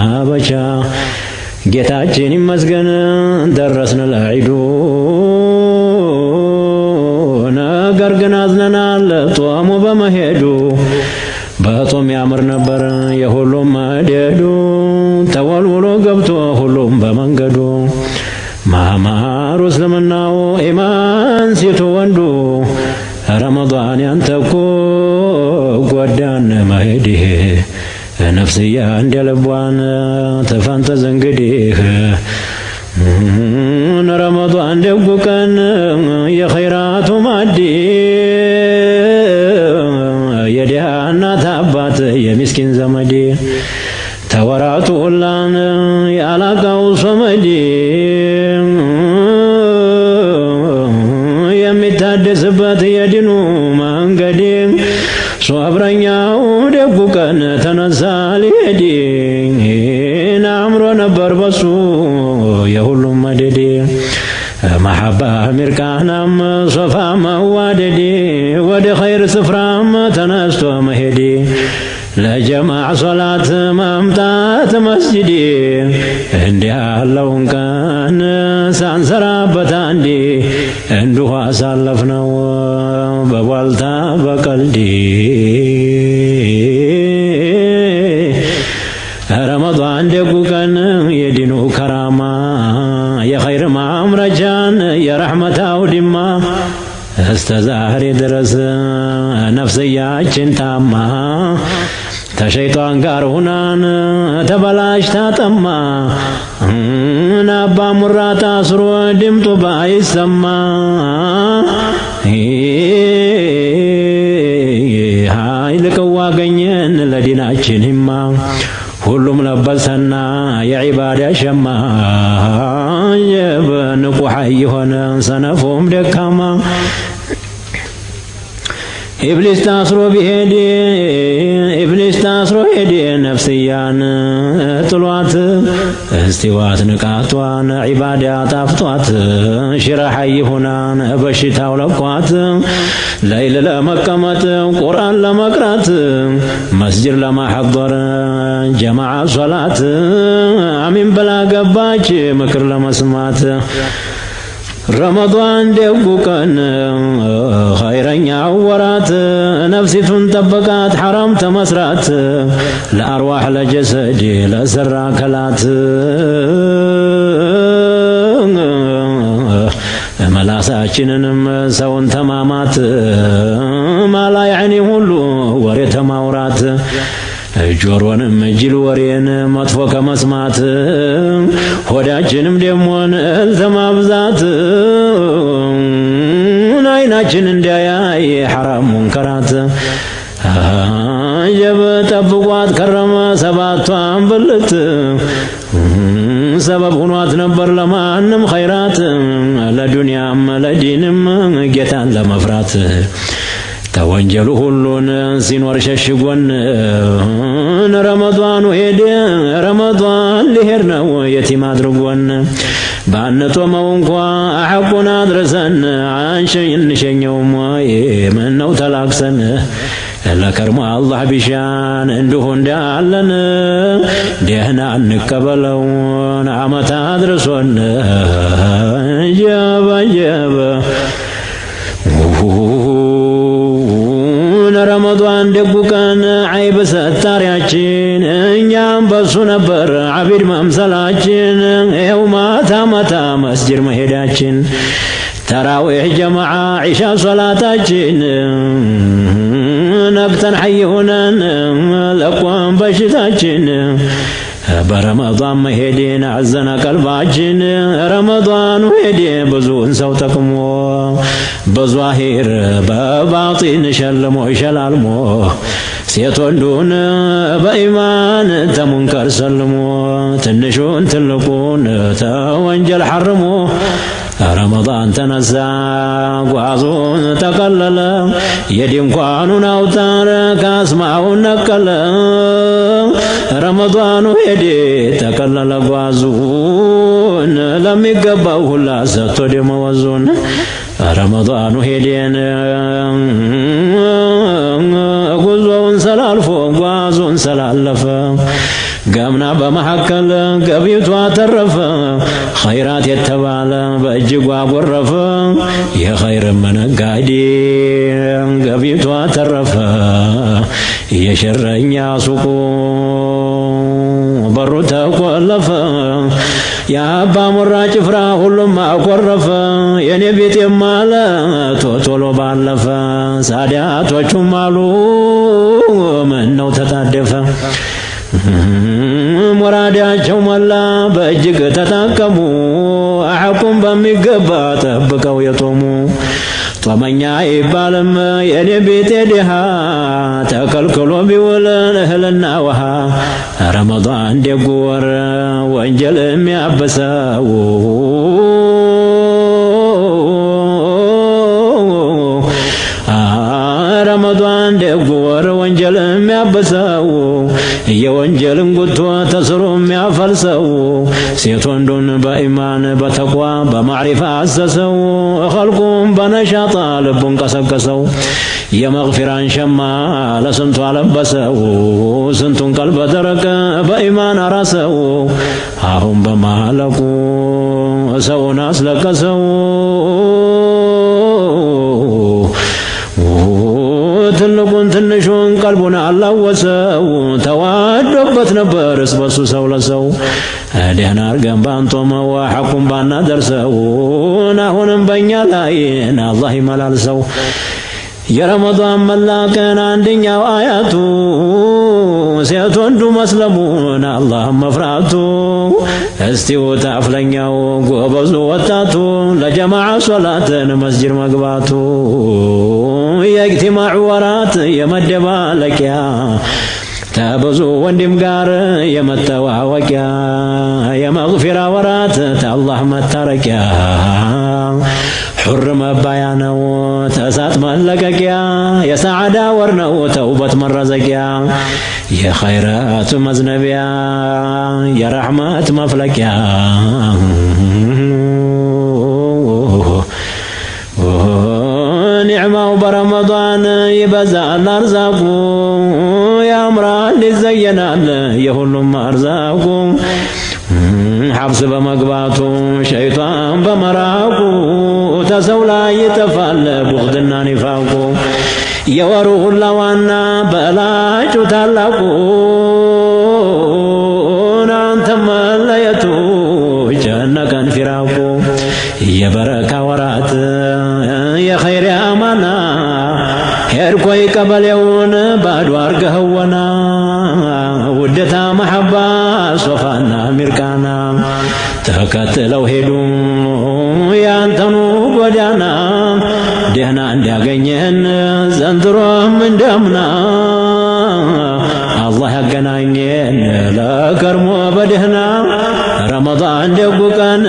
መሰናበቻ ጌታችን ይመስገን ደረስን ለዒዱ ነገር ግን አዝነናል ጦሙ በመሄዱ በጦም ያምር ነበር የሁሉም መደዱ ተወልውሎ ገብቶ ሁሉም በመንገዱ ማማሩ እስልምናው ኢማን ሴቱ ወንዱ ረመዳን ያንተኮ ጎዳን መሄድህ ነፍስያ እንደልቧን ተፈንተዝ እንግዲህ ረመዳን ደጉ ቀን የኸይራቱ ማዲ የድሃ እናት አባት የሚስኪን ዘመዴ ተወራቱ ሁላን ያላቃው ሶመዴ የሚታደስበት የዲኑ መንገዴ ሶብረኛው ደጉ ቀን ተነሳ ሊሄድ አምሮ ነበር በሱ የሁሉም መደዴ መሐባ ሚርቃናም ሶፋ መዋደዴ ወደ ኸይር ስፍራም ተነስቶ መሄዴ ለጀማዕ ሶላት ማምጣት መስጂዴ እንዲህ ያለውን ቀን ሳንሰራበት አንዴ እንዲሁ አሳለፍነው በቧልታ በቀልዴ ረመዳን ደጉ ቀን የዲኑ ከራማ የኸይር ማምረጃን የረሕመት አውድማ እስተ ዛሬ ድረስ ነፍስያችን ታማ ተሸይጣን ጋር ሁናን ተበላሽታ ጠማ አባ ሙራ ታስሮ ድምጡ ባይሰማ ኃይል ቅዋ አገኘን ለዲናችን ሂማ ሁሉም ለበሰና የዒባዳ ሸማ የብንቁ ሐይ ሆነ ሰነፉም ደካማ ኢብሊስ ታስሮ ሄደ ነፍስያን ጥሏት እስቲዋት ንቃቷን ዒባዳ ጣፍጧት ሽራሐይ ሆናን በሽታው ለቋት ለይል ለመቀመጥ ቁርአን ለመቅራት መስጂድ ለማሐضር ጀማዓ ሶላት አሚን ብላ ገባች ምክር ለመስማት ረመዳን ደጉ ቀን ኸይረኛው ወራት ነፍሲቱን ጠበቃት ሐራም ተመስራት ለአርዋህ ለጀሰድ ለሰራ ከላት መላሳችንንም ሰውን ተማማት ማላ ያዕኒ ሁሉ ወሬ ተማውራት ጆሮንም ጅል ወሬን መጥፎ ከመስማት ሆዳችንም ደሞን ተማብዛት አይናችን እንዲያይ ሐራም ሙንከራት ጠብቋት ከረመ ሰባቷን ብልት ሰበብ ሆኗት ነበር ለማንም ኸይራት ለዱንያም ለዲንም ጌታን ለመፍራት ተወንጀሉ ሁሉን ሲኖር ሸሽጎን ረመዳኑ ሄደ ረመዳን ሊሄድ ነው የቲም አድርጎን ባንጦመው እንኳ ሐቁን አድርሰን እንሸኘውም ወይ ምነው ተላክሰን ለከርሞ አላህ ቢሻን እንዲሁ እንዳለን ደህና እንቀበለውን ዓመት አድርሶን ጀበ ረመዳን ደጉ ቀን ዓይብ ሰታሪያችን እኛም በሱ ነበር ዓቢድ መምሰላችን ይኸው ማታ ማታ መስጂድ መሄዳችን ተራዊሕ ጀማዓ ዒሻ ሶላታችን ነቅተን ሐይ ሆነን ለቆም በሽታችን برمضان مهدين عزنا قلباችን رمضان ሄደ ብዙን ሰው ጠቅሞ በዛሂር በባጢን ሸልሞ ይሸላልሞ ሴት ወንዱን በኢማን ተሙንከር ሰልሞ ትንሹን ትልቁን ተወንጀል ሐርሞ رمضان تنسى ጓዙን ተቀለለ የድንኳኑን አውታር ካስማው ነቀለ ረመዳኑ ሄደ ተቀለለ ጓዙን ለሚገባው ሁላ ሰጥቶ ደመወዙን ረመዳኑ ሄደን ጉዞውን ሰላልፎ ጓዙን ሰላለፈ ገምና ገና በመሐከል ገቢቷ ተረፈ ኸይራት የተባለ በእጅጓ ጎረፈ የኸይር መነጋዴ ገቢቷ ተረፈ የሸረኛ ሱቁ በሩ ተቆለፈ የአባ ሙራ ጭፍራ ሁሉም አኮረፈ የኔ ቤት የማለ ቶሎ ባለፈ ሳዳቶቹም አሉ ምነው ተጣደፈ ሙራዳቸው ሞላ በእጅግ ተጠቀሙ አሐቁም በሚገባ ጠብቀው የጦሙ ጦመኛ ይባልም የኔ ቤት ድሃ ተከልክሎ ቢውል እህልና ውሃ ረመዳን ደጉ ወር ወንጀል የሚያብሰው ረመዳን ደጉ ወር ወንጀል የሚያብሰው የወንጀልን ጉቶ ተስሮ የሚያፈልሰው ሴት ወንዱን በኢማን በተቋ በማዕሪፋ አሰሰው ኸልቁም በነሻጣ ልቡን ቀሰቀሰው የመግፊራን ሸማ ለስንቱ አለበሰው ስንቱን ቀልበ ደረቀ በኢማን አራሰው አሁን በማለቁ ሰውን አስለቀሰው ትልቁን ትንሹን ቀልቡን አላወሰው ተዋዶበት ነበር እስበሱ ሰው ለሰው ደህና አርገን ባንጦመው ሐቁን ባናደርሰው አሁንም በእኛ ላይ አላህ ይመላልሰው የረመዳን መላቀን አንደኛው አያቱ ሴት ወንዱ መስለሙን አላህ መፍራቱ እስቲው ታፍለኛው ጎበዙ ወጣቱ ለጀማዓ ሶላትን መስጂድ መግባቱ የእጅቲማዕ ወራት የመደባለቂያ ተብዙ ወንድም ጋር የመተዋወቂያ የመግፊራ ወራት ተአላህ መታረቂያ حر مبايانو تسات ملقاكيا يا سعادة ورنو توبة مرزقيا يا خيرات مزنبيا يا رحمة مفلكيا نعمة برمضان يبزع الأرزاقو يا أمران زينا يهلم أرزاقو حبس بمقباتو شيطان بمراقو تسولا يتفال بغدنا نفاقو يوروه اللوانا بلاجو تلاقو نانتم الليتو جنكا فراقو يا بركة ورات يا خير أمانا هيركوي قبل يون بادوار قهونا ودتا محبة صفانا مركانا تكتلو هدو يانتنو قدانا دهنا انداغنين زندرو من دمنا الله يقنانين لا كرمو بدهنا رمضان دقوكان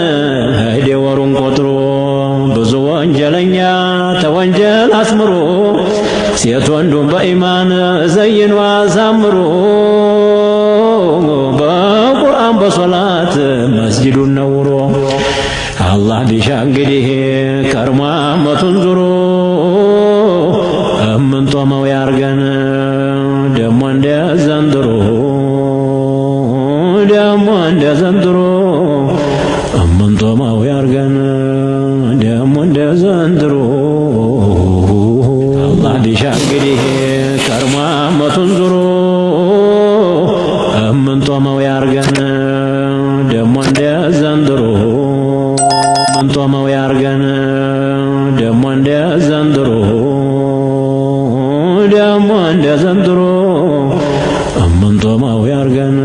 هيدي ورون قطرو بزو وانجلنيا توانجل اسمرو سيت وندو بإيمان زين واسامرو بقرآن بصلاة مسجد النورو الله بشاقده كرما متنظرو أمن طوما ويارغن دموان دي زندرو دموان دي زندرو أمن طوما ويارغن دموان دي زندرو الله بشاقده كرما متنظرو أمن طوما ويارغن دموان دي زندرو من طوما ويارغن دموان دي زندرو دموان دي زندرو أمن طوما ويارغن